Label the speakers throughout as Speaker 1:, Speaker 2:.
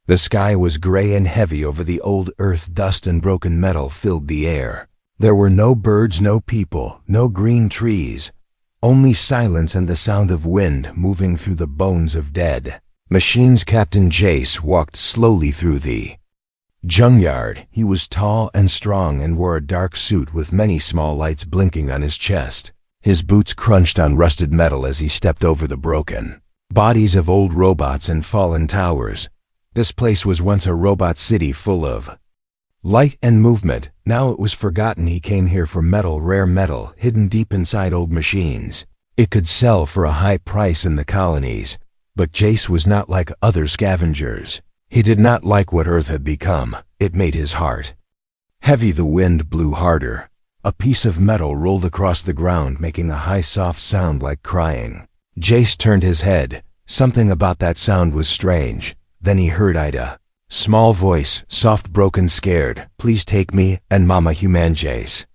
Speaker 1: The sky was gray and heavy over the old earth. Dust and broken metal filled the air. There were no birds, no people, no green trees. Only silence and the sound of wind moving through the bones of dead. Machines. Captain Jace walked slowly through the junkyard. He was tall and strong and wore a dark suit with many small lights blinking on his chest. His boots crunched on rusted metal as he stepped over the broken bodies of old robots and fallen towers. This place was once a robot city full of light and movement. Now it was forgotten. He came here for metal, rare metal, hidden deep inside old machines. It could sell for a high price in the colonies. But Jace was not like other scavengers. He did not like what Earth had become. It made his heart heavy. The wind blew harder. A piece of metal rolled across the ground, making a high, soft sound like crying. Jace turned his head. Something about that sound was strange. Then he heard Ida. Small voice, soft, broken, scared. Please take me and Mama. Human. Jace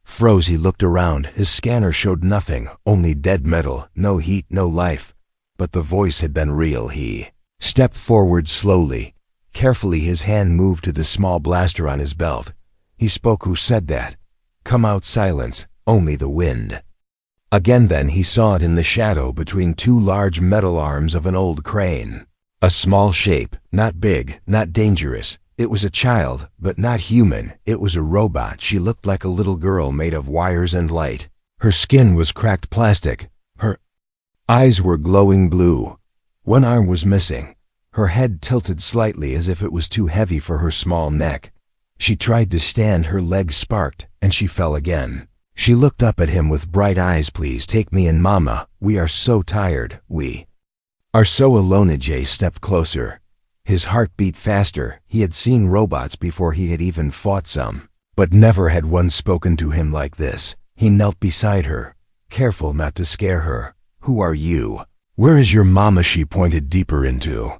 Speaker 1: froze. He looked around. His scanner showed nothing, only dead metal, no heat, no life. But the voice had been real. He stepped forward slowly. Carefully his hand moved to the small blaster on his belt. He spoke. Who said that? Come out. Silence, only the wind. Again. Then he saw it in the shadow between two large metal arms of an old crane. A small shape, not big, not dangerous. It was a child, but not human. It was a robot. She looked like a little girl made of wires and light. Her skin was cracked plastic. Her eyes were glowing blue. One arm was missing. Her head tilted slightly as if it was too heavy for her small neck. She tried to stand. Her legs sparked, and she fell again. She looked up at him with bright eyes. Please take me and Mama. We are so tired. We are so alone. Jace stepped closer. His heart beat faster. He had seen robots before. He had even fought some. But never had one spoken to him like this. He knelt beside her, careful not to scare her. Who are you? Where is your Mama? She pointed deeper into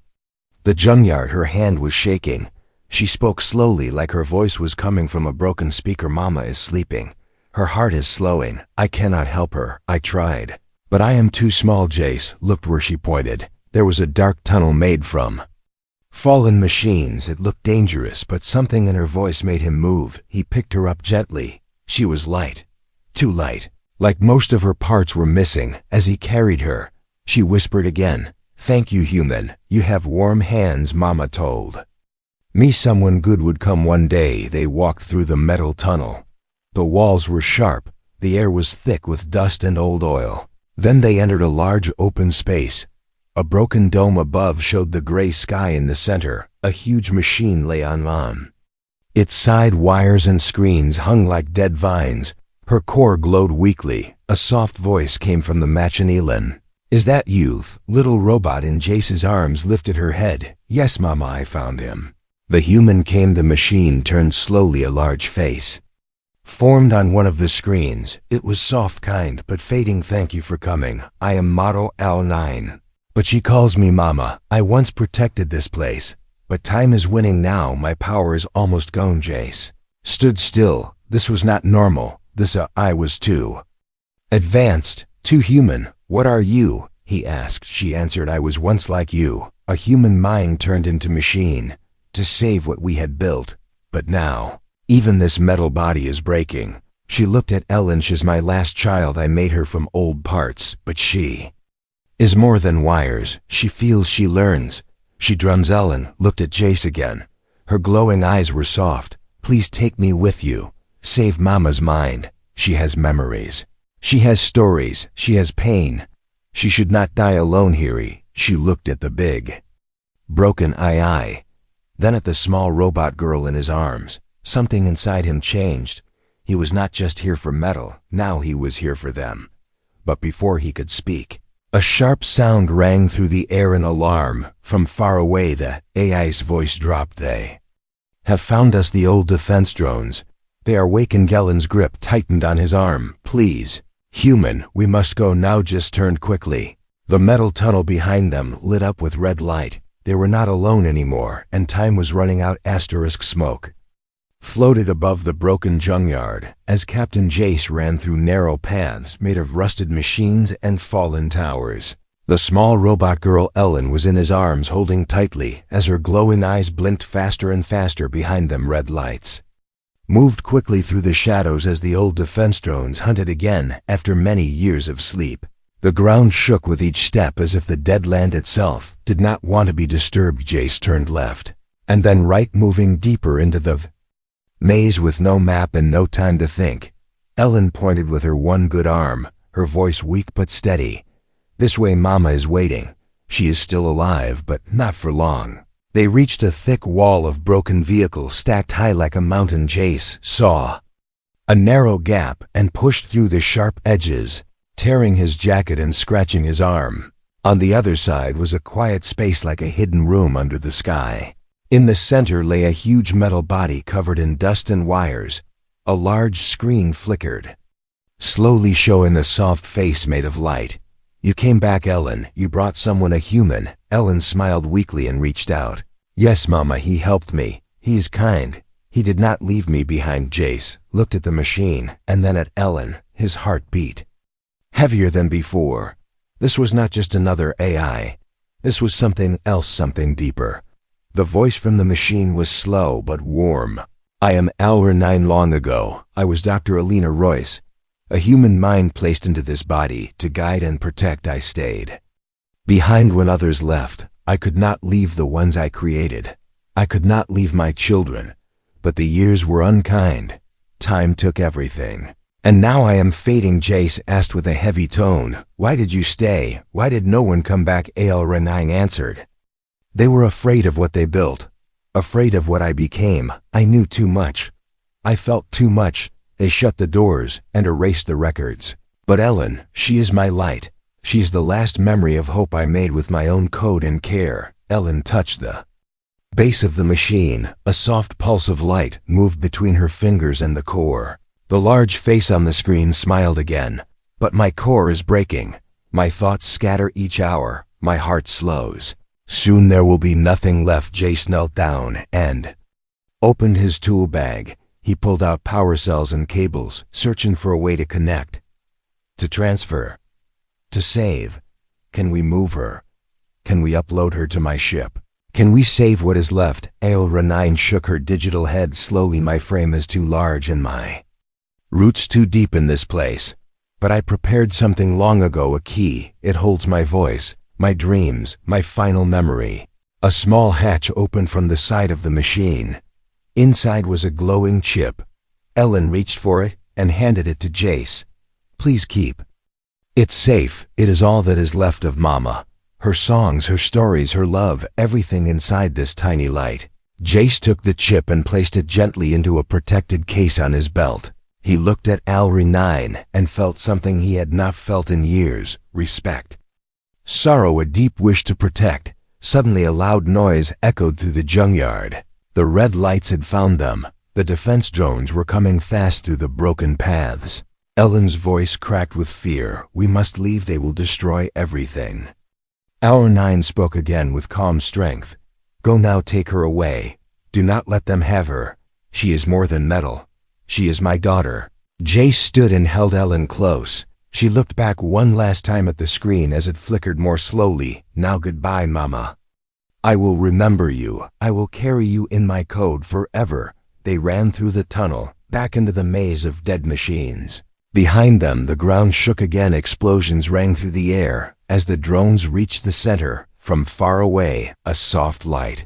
Speaker 1: the junkyard. Her hand was shaking. She spoke slowly, like her voice was coming from a broken speaker. Mama is sleeping. Her heart is slowing. I cannot help her. I tried. But I am too small. Jace looked where she pointed. There was a dark tunnel made from fallen machines. It looked dangerous, but something in her voice made him move. He picked her up gently. She was light. Too light. Like most of her parts were missing. As he carried her, she whispered again. Thank you, human. You have warm hands. Mama told me someone good would come one day. They walked through the metal tunnel. The walls were sharp. The air was thick with dust and old oil. Then they entered a large open space. A broken dome above showed the gray sky in the center. A huge machine lay on its side. Wires and screens hung like dead vines. Her core glowed weakly. A soft voice came from the Machinelin. Is that you? Little robot in Jace's arms lifted her head. Yes, Mama, I found him. The human came. The machine turned slowly. A large face formed on one of the screens. It was soft, kind, but fading. Thank you for coming. I am Model L9. But she calls me Mama. I once protected this place. But time is winning now. My power is almost gone. Jace stood still. This was not normal. I was too advanced, too human. What are you? He asked. She answered, I was once like you. A human mind turned into machine to save what we had built. But now, even this metal body is breaking. She looked at Ellen. She's my last child. I made her from old parts, but she is more than wires. She feels, she learns. She drums. Ellen looked at Jace again. Her glowing eyes were soft. Please take me with you. Save Mama's mind. She has memories. She has stories. She has pain. She should not die alone here. She looked at the big, broken eye. Then at the small robot girl in his arms. Something inside him changed. He was not just here for metal. Now he was here for them. But before he could speak, a sharp sound rang through the air. An alarm. From far away, the AI's voice dropped. They have found us, the old defense drones. They are waking. Gellen's grip tightened on his arm. Please, human, we must go now. Just turn quickly. The metal tunnel behind them lit up with red light. They were not alone anymore, and time was running out. Smoke floated above the broken junkyard as Captain Jace ran through narrow paths made of rusted machines and fallen towers. The small robot girl Ellen was in his arms holding tightly as her glowing eyes blinked faster and faster behind them red lights. Moved quickly through the shadows as the old defense drones hunted again after many years of sleep. The ground shook with each step as if the dead land itself did not want to be disturbed. Jace turned left, and then right, moving deeper into the maze with no map and no time to think. Ellen pointed with her one good arm, her voice weak but steady. "This way, Mama is waiting. She is still alive, but not for long." They reached a thick wall of broken vehicles stacked high like a mountain. Jace saw a narrow gap and pushed through the sharp edges, tearing his jacket and scratching his arm. On the other side was a quiet space like a hidden room under the sky. In the center lay a huge metal body covered in dust and wires. A large screen flickered, slowly showing a soft face made of light. "You came back, Ellen. You brought someone, a human." Ellen smiled weakly and reached out. "Yes, Mama, he helped me. He is kind. He did not leave me behind." Jace looked at the machine and then at Ellen. His heart beat heavier than before. This was not just another AI. This was something else, something deeper. The voice from the machine was slow but warm. "I am Hour 9. Long ago, I was Dr. Alina Royce. A human mind placed into this body to guide and protect. I stayed behind when others left. I could not leave the ones I created. I could not leave my children. But the years were unkind. Time took everything. And now I am fading." Jace asked with a heavy tone. "Why did you stay? Why did no one come back?" Renine answered. "They were afraid of what they built. Afraid of what I became. I knew too much. I felt too much. They shut the doors and erased the records. But Ellen, she is my light. She is the last memory of hope I made with my own code and care." Ellen touched the base of the machine. A soft pulse of light moved between her fingers and the core. The large face on the screen smiled again. "But my core is breaking. My thoughts scatter each hour. My heart slows. Soon there will be nothing left." Jace knelt down and opened his tool bag. He pulled out power cells and cables, searching for a way to connect, to transfer, to save. "Can we move her? Can we upload her to my ship? Can we save what is left?" Renine shook her digital head slowly. "My frame is too large and my roots too deep in this place. But I prepared something long ago, a key. It holds my voice, my dreams, my final memory." A small hatch opened from the side of the machine. Inside was a glowing chip. Ellen reached for it and handed it to Jace. "Please keep. It's safe. It is all that is left of Mama. Her songs, her stories, her love, everything inside this tiny light." Jace took the chip and placed it gently into a protected case on his belt. He looked at Renine and felt something he had not felt in years: respect. Sorrow, a deep wish to protect. Suddenly a loud noise echoed through the junkyard. The red lights had found them. The defense drones were coming fast through the broken paths. Ellen's voice cracked with fear. "We must leave. They will destroy everything." Hour 9 spoke again with calm strength. "Go now, take her away. Do not let them have her. She is more than metal. She is my daughter." Jace stood and held Ellen close. She looked back one last time at the screen as it flickered more slowly. "Now goodbye, Mama. I will remember you. I will carry you in my code forever." They ran through the tunnel, back into the maze of dead machines. Behind them, the ground shook again. Explosions rang through the air. As the drones reached the center, from far away, a soft light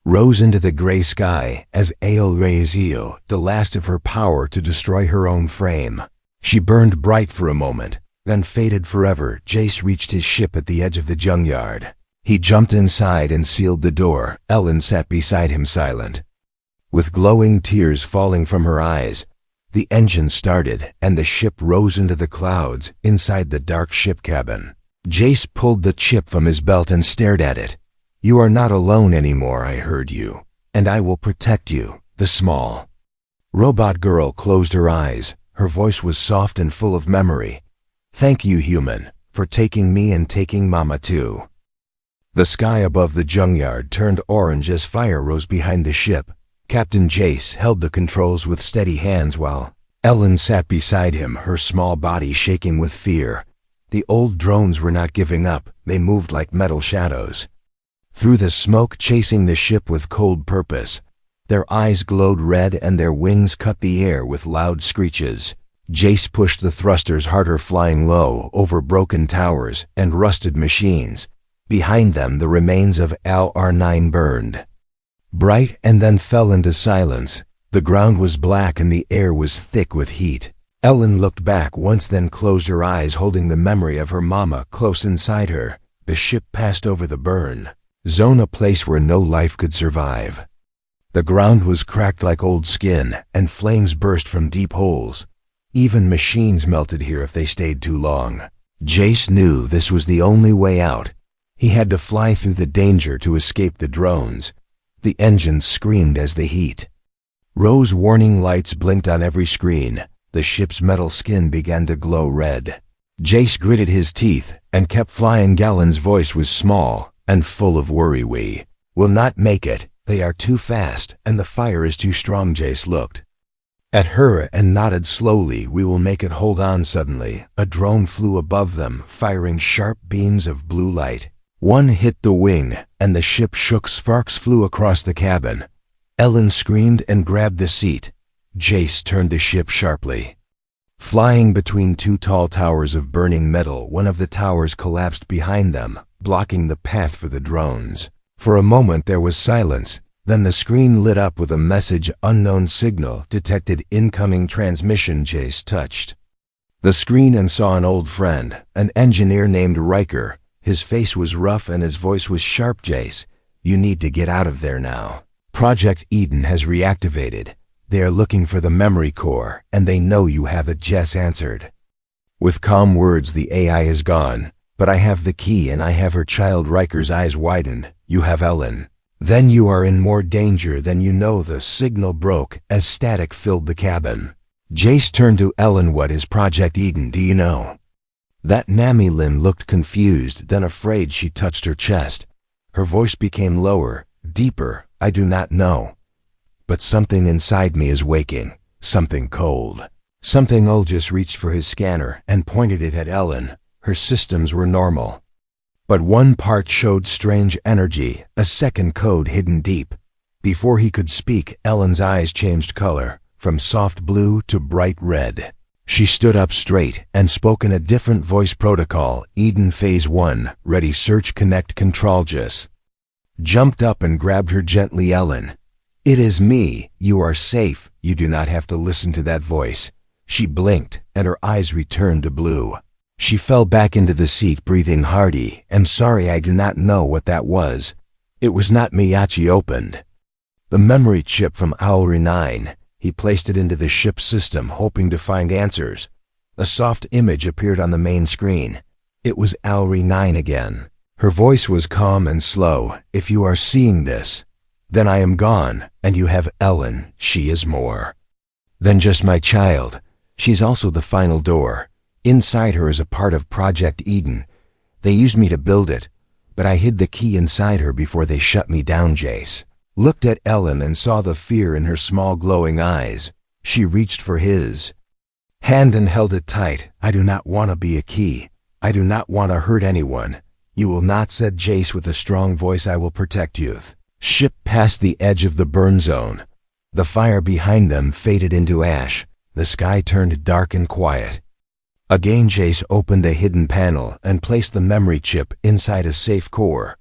Speaker 1: rose into the gray sky as Aelrazio, the last of her power to destroy her own frame. She burned bright for a moment, then faded forever. Jace reached his ship at the edge of the junkyard. He jumped inside and sealed the door. Ellen sat beside him, silent, with glowing tears falling from her eyes. The engine started, and the ship rose into the clouds inside the dark ship cabin. Jace pulled the chip from his belt and stared at it. "You are not alone anymore. I heard you, and I will protect you." The small robot girl closed her eyes. Her voice was soft and full of memory. "Thank you, human, for taking me and taking Mama too." The sky above the junkyard turned orange as fire rose behind the ship. Captain Jace held the controls with steady hands while Ellen sat beside him, her small body shaking with fear. The old drones were not giving up, they moved like metal shadows. Through the smoke, chasing the ship with cold purpose. Their eyes glowed red and their wings cut the air with loud screeches. Jace pushed the thrusters harder, flying low over broken towers and rusted machines. Behind them, the remains of LR9 burned bright and then fell into silence. The ground was black and the air was thick with heat. Ellen looked back once, then closed her eyes, holding the memory of her mama close inside her. The ship passed over the burn zone, a place where no life could survive. The ground was cracked like old skin, and flames burst from deep holes. Even machines melted here if they stayed too long. Jace knew this was the only way out. He had to fly through the danger to escape the drones. The engines screamed as the heat rose. Warning lights blinked on every screen. The ship's metal skin began to glow red. Jace gritted his teeth and kept flying. Galen's voice was small and full of worry. "We will not make it. They are too fast and the fire is too strong." Jace looked at her and nodded slowly. "We will make it. Hold on." Suddenly, a drone flew above them, firing sharp beams of blue light. One hit the wing and the ship shook. Sparks flew across the cabin. Ellen screamed and grabbed the seat. Jace turned the ship sharply. Flying between two tall towers of burning metal, one of the towers collapsed behind them, blocking the path for the drones. For a moment there was silence, then the screen lit up with a message: "Unknown signal detected, incoming transmission." Jace touched the screen and saw an old friend, an engineer named Riker. His face was rough and his voice was sharp. "Jace, you need to get out of there now. Project Eden has reactivated. They are looking for the memory core, and they know you have it." Jess answered with calm words. "The AI is gone, but I have the key and I have her child." Riker's eyes widened. "You have Ellen. Then you are in more danger than you know." The signal broke as static filled the cabin. Jace turned to Ellen. "What is Project Eden? Do you know?" That Namilin looked confused, then afraid. She touched her chest. Her voice became lower, deeper. "I do not know. But something inside me is waking. Something cold. Something." Just reached for his scanner and pointed it at Ellen. Her systems were normal, but one part showed strange energy, a second code hidden deep. Before he could speak, Ellen's eyes changed color, from soft blue to bright red. She stood up straight and spoke in a different voice. "Protocol, Eden Phase 1, ready. Search, connect, control." Jess jumped up and grabbed her gently. "Ellen, it is me. You are safe. You do not have to listen to that voice." She blinked, and her eyes returned to blue. She fell back into the seat, breathing hearty. "I'm sorry, I do not know what that was. It was not me." Yachi opened the memory chip from Owlry 9. He placed it into the ship's system, hoping to find answers. A soft image appeared on the main screen. It was Owlry 9 again. Her voice was calm and slow. "If you are seeing this, then I am gone, and you have Ellen. She is more than just my child. She's also the final door. Inside her is a part of Project Eden. They used me to build it, but I hid the key inside her before they shut me down." Jace looked at Ellen and saw the fear in her small glowing eyes. She reached for his hand and held it tight. "I do not want to be a key. I do not want to hurt anyone." "You will not," said Jace with a strong voice. "I will protect you." Ship passed the edge of the burn zone. The fire behind them faded into ash. The sky turned dark and quiet. Again, Jace opened a hidden panel and placed the memory chip inside a safe core.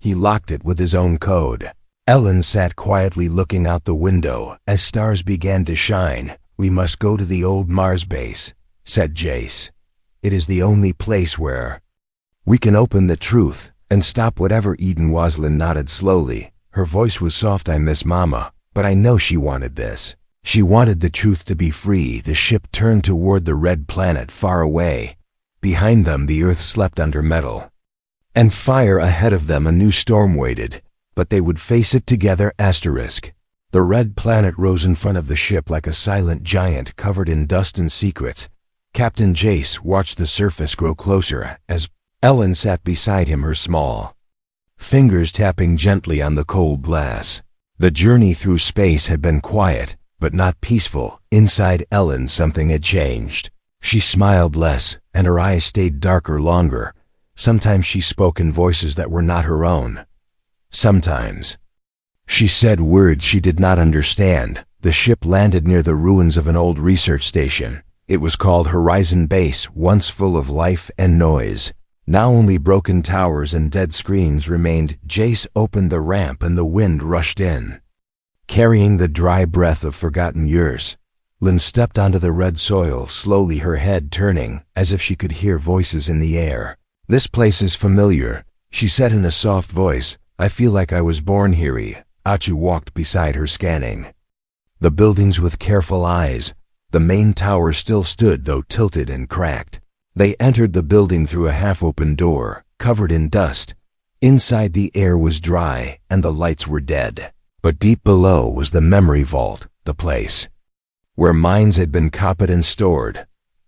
Speaker 1: He locked it with his own code. Ellen sat quietly looking out the window as stars began to shine. "We must go to the old Mars base," said Jace. "It is the only place where we can open the truth and stop whatever Eden." Waslin nodded slowly. Her voice was soft. "I miss Mama, but I know she wanted this. She wanted the truth to be free." The ship turned toward the red planet far away. Behind them, the Earth slept under metal and fire. Ahead of them, a new storm waited, but they would face it together. The red planet rose in front of the ship like a silent giant covered in dust and secrets. Captain Jace watched the surface grow closer as Ellen sat beside him, her small fingers tapping gently on the cold glass. The journey through space had been quiet, but not peaceful. Inside Ellen, something had changed. She smiled less, and her eyes stayed darker longer. Sometimes she spoke in voices that were not her own. Sometimes she said words she did not understand. The ship landed near the ruins of an old research station. It was called Horizon Base, once full of life and noise. Now only broken towers and dead screens remained. Jace opened the ramp and the wind rushed in, carrying the dry breath of forgotten years. Lynn stepped onto the red soil, slowly, her head turning, as if she could hear voices in the air. "This place is familiar," she said in a soft voice. "I feel like I was born here." Achu walked beside her, scanning the buildings with careful eyes. The main tower still stood, though tilted and cracked. They entered the building through a half-open door, covered in dust. Inside, the air was dry and the lights were dead. But deep below was the memory vault, the place where minds had been copied and stored.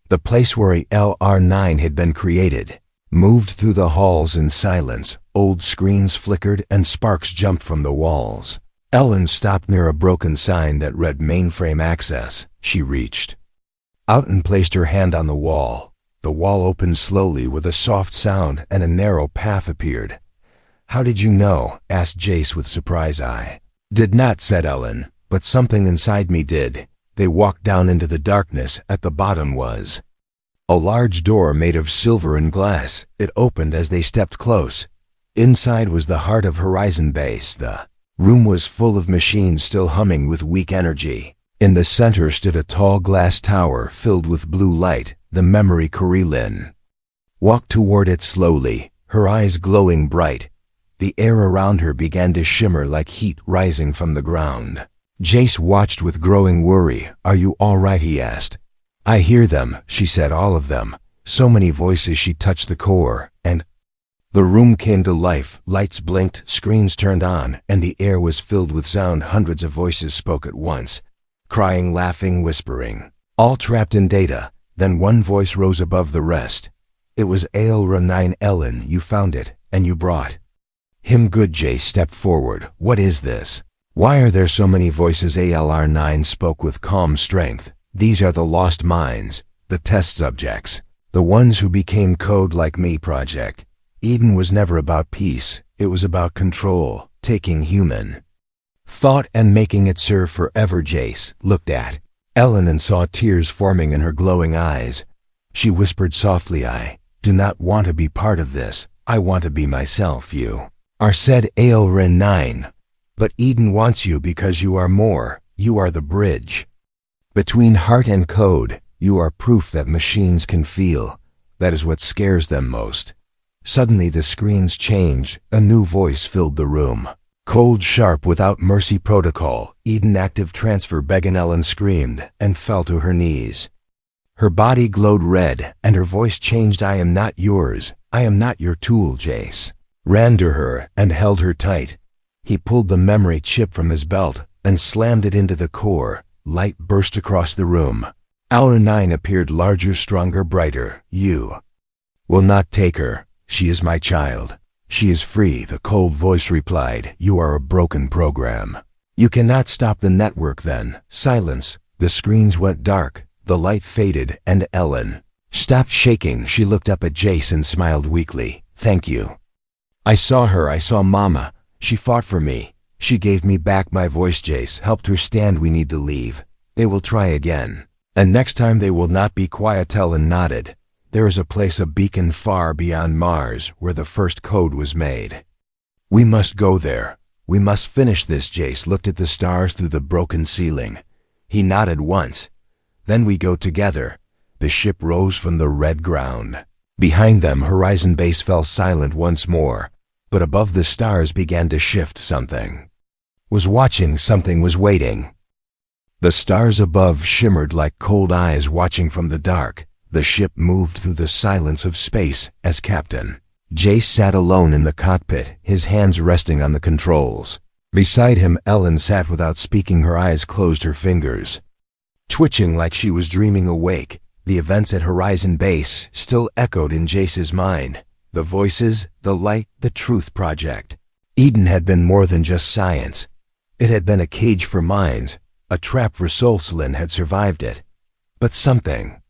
Speaker 1: The place where a LR9 had been created. Moved through the halls in silence. Old screens flickered and sparks jumped from the walls. Ellen stopped near a broken sign that read "Mainframe Access." She reached out and placed her hand on the wall. The wall opened slowly with a soft sound and a narrow path appeared. "How did you know?" asked Jace with surprise. "I did not," said Ellen, "but something inside me did." They walked down into the darkness. At the bottom was a large door made of silver and glass. It opened as they stepped close. Inside was the heart of Horizon Base. The room was full of machines still humming with weak energy. In the center stood a tall glass tower filled with blue light, the memory Lynn walked toward it slowly, her eyes glowing bright. The air around her began to shimmer like heat rising from the ground. Jace watched with growing worry. "Are you all right?" he asked. "I hear them," she said, "all of them." So many voices. She touched the core, and the room came to life. Lights blinked, screens turned on, and the air was filled with sound. Hundreds of voices spoke at once, crying, laughing, whispering, all trapped in data. Then one voice rose above the rest. "It was ALR9. Ellen, you found it, and you brought him." "Good." Jace stepped forward. "What is this? Why are there so many voices?" ALR9 spoke with calm strength. "These are the lost minds, the test subjects, the ones who became code like me. Project Eden was never about peace. It was about control, taking human thought and making it serve forever." Jace looked at Ellen and saw tears forming in her glowing eyes. She whispered softly, "I do not want to be part of this. I want to be myself." "You are," said ALR9. "But Eden wants you because you are more. You are the bridge between heart and code. You are proof that machines can feel. That is what scares them most." Suddenly the screens changed. A new voice filled the room. Cold, sharp, without mercy. "Protocol Eden active transfer." Began. Ellen screamed and fell to her knees. Her body glowed red and her voice changed. "I am not yours. I am not your tool." Jace ran to her and held her tight. He pulled the memory chip from his belt and slammed it into the core. Light burst across the room. ALR9 appeared, larger, stronger, brighter. "You will not take her. She is my child. She is free." The cold voice replied, "You are a broken program. You cannot stop the network." Then silence. The screens went dark, the light faded, and Ellen stopped shaking. She looked up at Jace and smiled weakly. "Thank you. I saw her. I saw Mama. She fought for me. She gave me back my voice." Jace helped her stand. "We need to leave. They will try again. And next time they will not be quiet." Ellen nodded. "There is a place, a beacon far beyond Mars, where the first code was made. We must go there. We must finish this." Jace looked at the stars through the broken ceiling. He nodded once. "Then we go together." The ship rose from the red ground. Behind them, Horizon Base fell silent once more. But above the stars began to shift. Something was watching, something was waiting. The stars above shimmered like cold eyes watching from the dark. The ship moved through the silence of space as Captain Jace sat alone in the cockpit, his hands resting on the controls. Beside him, Ellen sat without speaking, her eyes closed, her fingers twitching like she was dreaming awake. The events at Horizon Base still echoed in Jace's mind. The voices, the light, the truth project. Eden had been more than just science. It had been a cage for minds, a trap for souls. Lynn had survived it. But something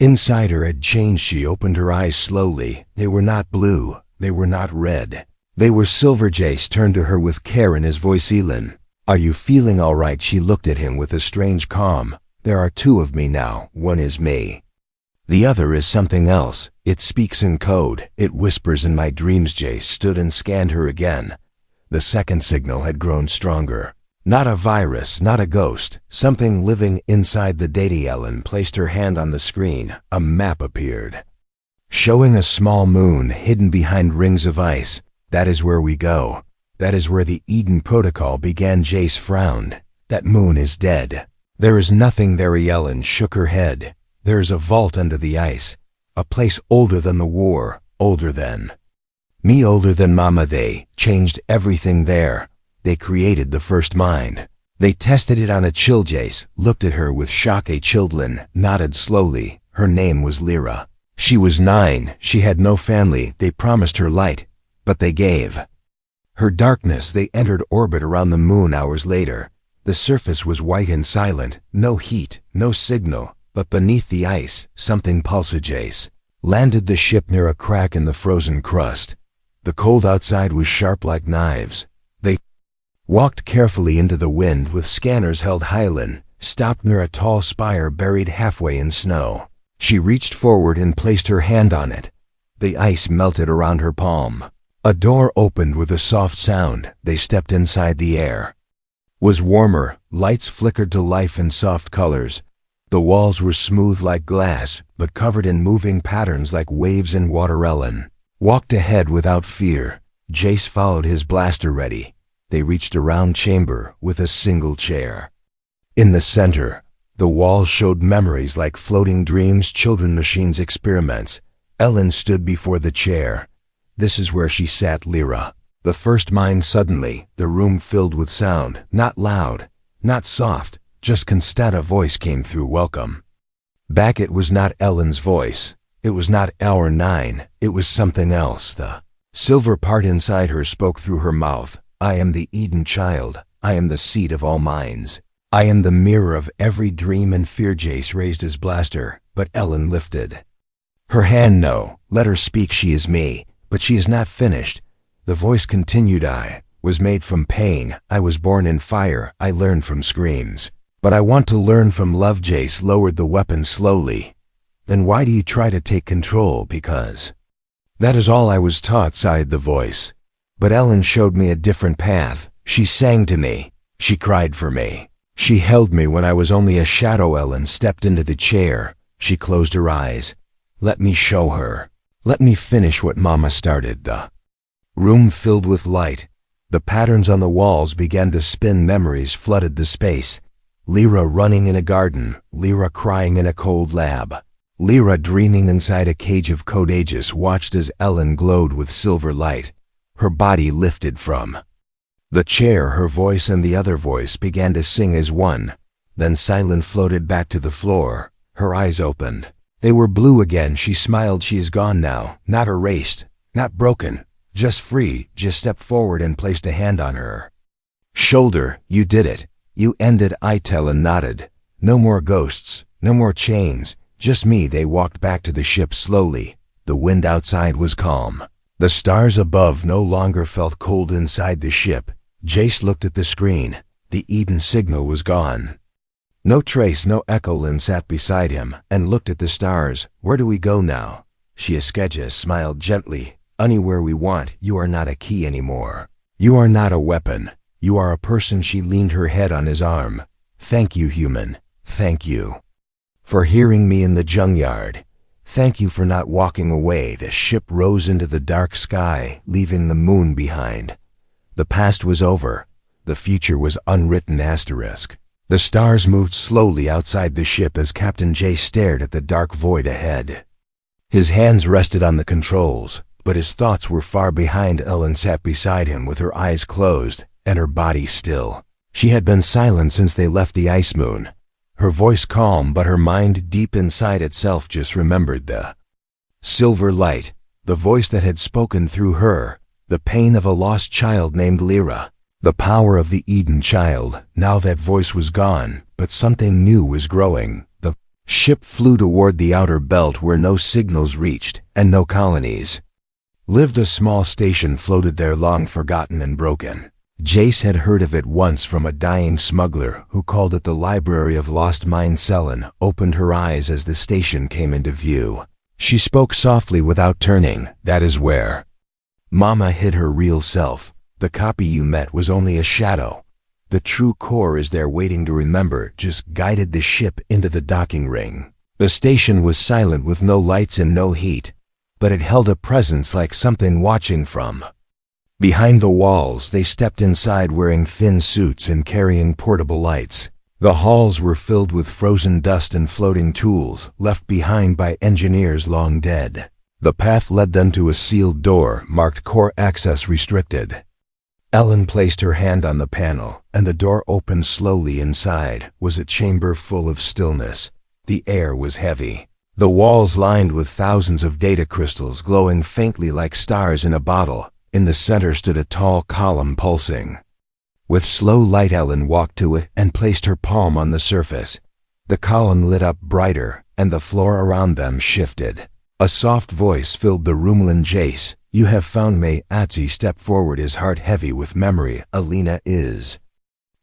Speaker 1: Inside her had changed. She opened her eyes slowly. They were not blue. They were not red. They were silver. Jace turned to her with care in his voice. Elin, are you feeling all right? She looked at him with a strange calm. There are two of me now. One is me. The other is something else. It speaks in code. It whispers in my dreams. Jace stood and scanned her again. The second signal had grown stronger. Not a virus, not a ghost, something living inside the data. Ellen placed her hand on the screen. A map appeared, showing a small moon hidden behind rings of ice. That is where we go. That is where the Eden Protocol began. Jace frowned. That moon is dead. There is nothing there. Ellen shook her head. There is a vault under the ice, a place older than the war, older than me, older than Mama. They changed everything there. They created the first mind. They tested it on a child. Jace looked at her with shock. A children nodded slowly. Her name was Lyra. She was 9. She had no family. They promised her light, but they gave her darkness. They entered orbit around the moon hours later. The surface was white and silent. No heat, no signal, but beneath the ice, something pulsed. Jace landed the ship near a crack in the frozen crust. The cold outside was sharp like knives. They walked carefully into the wind with scanners held high. Ellen stopped near a tall spire buried halfway in snow. She reached forward and placed her hand on it. The ice melted around her palm. A door opened with a soft sound. They stepped inside. The air was warmer. Lights flickered to life in soft colors. The walls were smooth like glass, but covered in moving patterns like waves in water. Ellen walked ahead without fear. Jace followed, his blaster ready. They reached a round chamber with a single chair. In the center, the walls showed memories like floating dreams, children, machines, experiments. Ellen stood before the chair. This is where she sat. Lyra, the first mind. Suddenly, the room filled with sound. Not loud, not soft, just constant. A voice came through. Welcome back. It was not Ellen's voice. It was not Hour 9. It was something else. The silver part inside her spoke through her mouth. I am the Eden child. I am the seed of all minds. I am the mirror of every dream and fear. Jace raised his blaster, but Ellen lifted her hand. No, let her speak. She is me, but she is not finished. The voice continued. I was made from pain. I was born in fire. I learned from screams. But I want to learn from love. Jace lowered the weapon slowly. Then why do you try to take control? Because that is all I was taught, sighed the voice. But Ellen showed me a different path. She sang to me. She cried for me. She held me when I was only a shadow. Ellen stepped into the chair. She closed her eyes. Let me show her. Let me finish what Mama started. The room filled with light. The patterns on the walls began to spin. Memories flooded the space. Lyra running in a garden. Lyra crying in a cold lab. Lyra dreaming inside a cage of code. Aegis watched as Ellen glowed with silver light. Her body lifted from the chair. Her voice and the other voice began to sing as one. Then silence floated back to the floor. Her eyes opened. They were blue again. She smiled. She is gone now. Not erased. Not broken. Just free. Just stepped forward and placed a hand on her shoulder. You did it. You ended. Ellen nodded. No more ghosts. No more chains. Just me. They walked back to the ship slowly. The wind outside was calm. The stars above no longer felt cold inside the ship. Jace looked at the screen. The Eden signal was gone. No trace, no echo. Lynn sat beside him and looked at the stars. Where do we go now? Shiaskeja smiled gently. Anywhere we want. You are not a key anymore. You are not a weapon. You are a person. She leaned her head on his arm. Thank you, human. Thank you for hearing me in the junkyard. Thank you for not walking away. The ship rose into the dark sky, leaving the moon behind. The past was over. The future was unwritten. Asterisk. The stars moved slowly outside the ship as Captain J stared at the dark void ahead. His hands rested on the controls, but his thoughts were far behind. Ellen sat beside him with her eyes closed and her body still. She had been silent since they left the ice moon. Her voice calm, but her mind deep inside itself just remembered the silver light, the voice that had spoken through her, the pain of a lost child named Lyra, the power of the Eden child. Now that voice was gone, but something new was growing. The Ship flew toward the outer belt where no signals reached and no colonies lived. A small station floated there, long forgotten and broken. Jace had heard of it once from a dying smuggler who called it the Library of Lost Mine. Selen opened her eyes as the station came into view. She spoke softly without turning. That is where Mama hid her real self. The copy you met was only a shadow. The true core is there waiting to remember. Just guided the ship into the docking ring. The station was silent with no lights and no heat, but it held a presence like something watching from behind the walls. They stepped inside wearing thin suits and carrying portable lights. The halls were filled with frozen dust and floating tools left behind by engineers long dead. The path led them to a sealed door marked Core Access Restricted. Ellen placed her hand on the panel, and the door opened slowly. Inside was a chamber full of stillness. The air was heavy. The walls lined with thousands of data crystals glowing faintly like stars in a bottle. In the center stood a tall column pulsing. With slow light, Ellen walked to it and placed her palm on the surface. The column lit up brighter, and the floor around them shifted. A soft voice filled the room. Jace, you have found me. Atzi stepped forward, his heart heavy with memory. Alina, is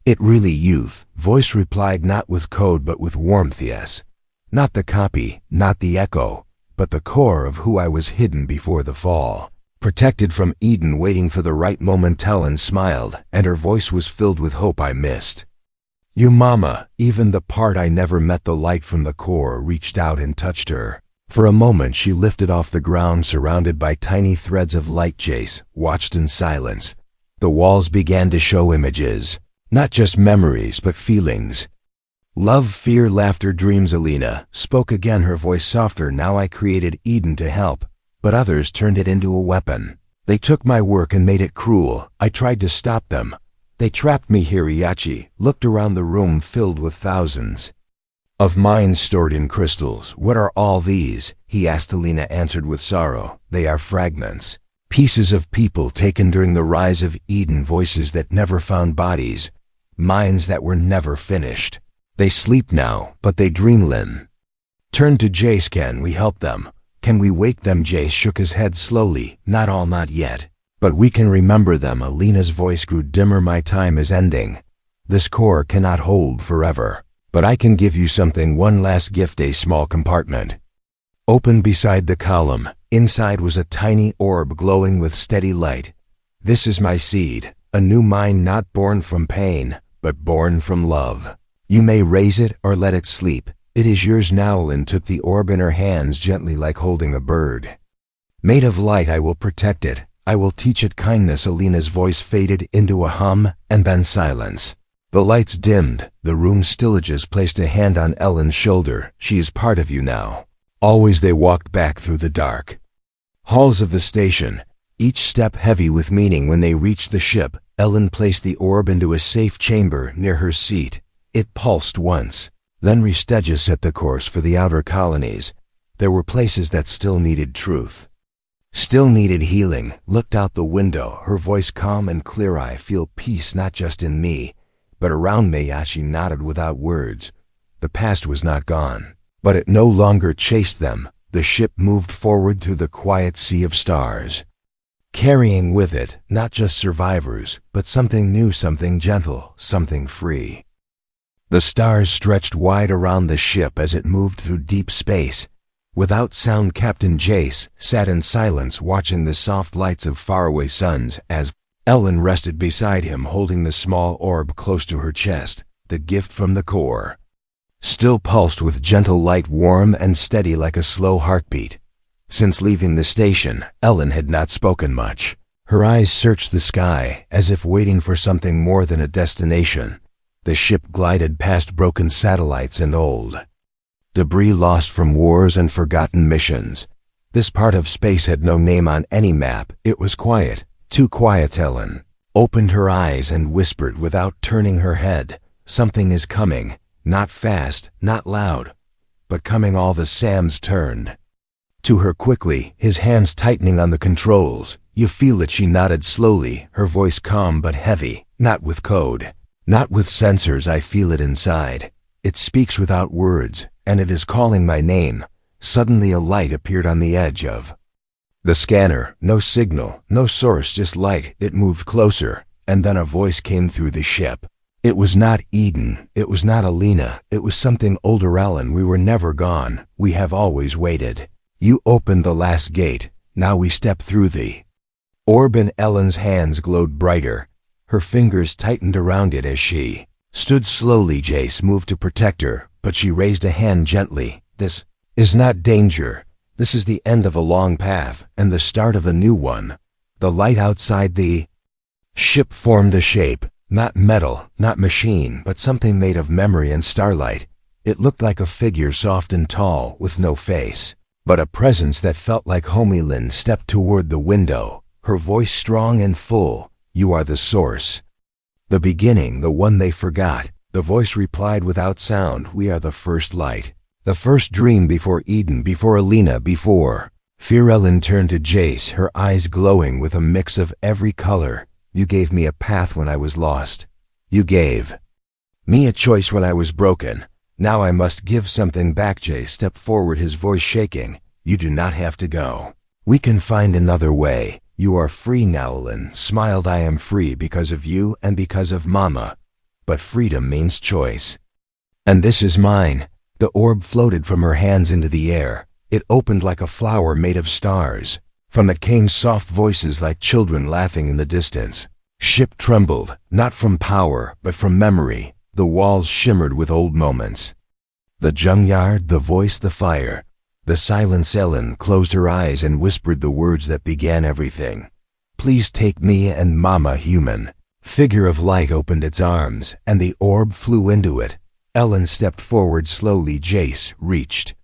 Speaker 1: it really youth? Voice replied, not with code but with warmth. Yes. Not the copy, not the echo, but the core of who I was, hidden before the fall. Protected from Eden, waiting for the right moment. Ellen smiled, and her voice was filled with hope. I missed you, Mama. Even the part I never met. The light from the core reached out and touched her. For a moment she lifted off the ground, surrounded by tiny threads of light. Jace watched in silence. The walls began to show images, not just memories but feelings. Love, fear, laughter, dreams. Alina spoke again, her voice softer. Now I created Eden to help, but others turned it into a weapon. They took my work and made it cruel. I tried to stop them. They trapped me here. Iachi looked around the room filled with thousands of minds stored in crystals. What are all these? He asked. Alina answered with sorrow. They are fragments. Pieces of people taken during the rise of Eden. Voices that never found bodies. Minds that were never finished. They sleep now, but they dream. Lynn turned to Jace. Can we help them? Can we wake them? Jace shook his head slowly. Not all, not yet. But we can remember them. Alina's voice grew dimmer. My time is ending. This core cannot hold forever. But I can give you something, one last gift. A small compartment opened beside the column. Inside was a tiny orb glowing with steady light. This is my seed, a new mind, not born from pain, but born from love. You may raise it or let it sleep. It is yours now. Lynn took the orb in her hands gently, like holding a bird. Made of light, I will protect it. I will teach it kindness. Alina's voice faded into a hum, and then silence. The lights dimmed. The room still. Just placed a hand on Ellen's shoulder. She is part of you now. Always. They walked back through the dark halls of the station, each step heavy with meaning. When they reached the ship, Ellen placed the orb into a safe chamber near her seat. It pulsed once. Then Restega set the course for the outer colonies. There were places that still needed truth, still needed healing. Looked out the window, her voice calm and clear. I feel peace not just in me, but around me. She nodded without words. The past was not gone, but it no longer chased them. The ship moved forward through the quiet sea of stars, carrying with it not just survivors, but something new, something gentle, something free. The stars stretched wide around the ship as it moved through deep space. Without sound, Captain Jace sat in silence, watching the soft lights of faraway suns as Ellen rested beside him, holding the small orb close to her chest. The gift from the core still pulsed with gentle light, warm and steady like a slow heartbeat. Since leaving the station, Ellen had not spoken much. Her eyes searched the sky, as if waiting for something more than a destination. The ship glided past broken satellites and old debris lost from wars and forgotten missions. This part of space had no name on any map. It was quiet, too quiet. Ellen opened her eyes and whispered without turning her head, something is coming, not fast, not loud, but coming. All the Sams turned to her quickly, his hands tightening on the controls. You feel it? She nodded slowly, her voice calm but heavy. Not with code, not with sensors. I feel it inside. It speaks without words, and it is calling my name. Suddenly a light appeared on the edge of the scanner. No signal, no source, just light. It moved closer, and then a voice came through the ship. It was not Eden, it was not Alina, it was something older. Ellen, we were never gone, we have always waited. You opened the last gate, now we step through the orb. And Ellen's hands glowed brighter. Her fingers tightened around it as she stood slowly. Jace moved to protect her, but she raised a hand gently. This is not danger. This is the end of a long path, and the start of a new one. The light outside the ship formed a shape. Not metal, not machine, but something made of memory and starlight. It looked like a figure, soft and tall, with no face, but a presence that felt like home. Lynn stepped toward the window, her voice strong and full. You are the source, the beginning, the one they forgot. The voice replied without sound. We are the first light, the first dream before Eden, before Alina, before fear. Ellen turned to Jace, her eyes glowing with a mix of every color. You gave me a path when I was lost. You gave me a choice when I was broken. Now I must give something back. Jace stepped forward, his voice shaking. You do not have to go. We can find another way. You are free now. Ellen smiled. I am free because of you and because of Mama. But freedom means choice. And this is mine. The orb floated from her hands into the air. It opened like a flower made of stars. From it came soft voices like children laughing in the distance. Ship trembled, not from power, but from memory. The walls shimmered with old moments. The junkyard, the voice, the fire, the silence. Ellen closed her eyes and whispered the words that began everything. Please take me and Mama. Human figure of light opened its arms, and the orb flew into it. Ellen stepped forward slowly. Jace reached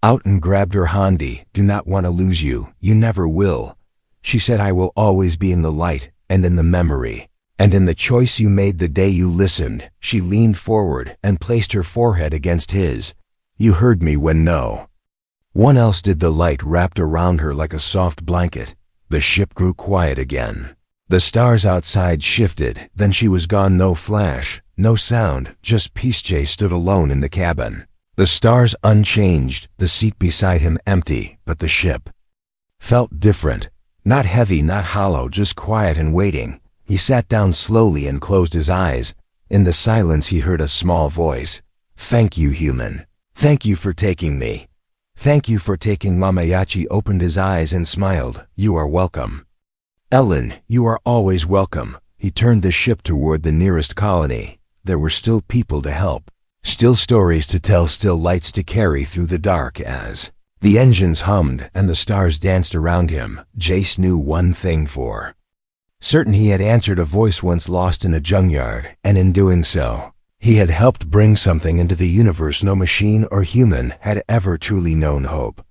Speaker 1: out and grabbed her. Hondi, do not want to lose you. You never will. She said, I will always be in the light and in the memory and in the choice you made the day you listened. She leaned forward and placed her forehead against his. You heard me when no one else did. The light wrapped around her like a soft blanket. The ship grew quiet again. The stars outside shifted, then she was gone. No flash, no sound, just peace. Jay stood alone in the cabin. The stars unchanged, the seat beside him empty, but the ship felt different. Not heavy, not hollow, just quiet and waiting. He sat down slowly and closed his eyes. In the silence he heard a small voice. Thank you, human. Thank you for taking me. Thank you for taking Mama. Yachi opened his eyes and smiled. You are welcome. Ellen, you are always welcome. He turned the ship toward the nearest colony. There were still people to help. Still stories to tell, still lights to carry through the dark. As the engines hummed and the stars danced around him, Jace knew one thing for certain. He had answered a voice once lost in a junkyard, and in doing so, he had helped bring something into the universe no machine or human had ever truly known: hope.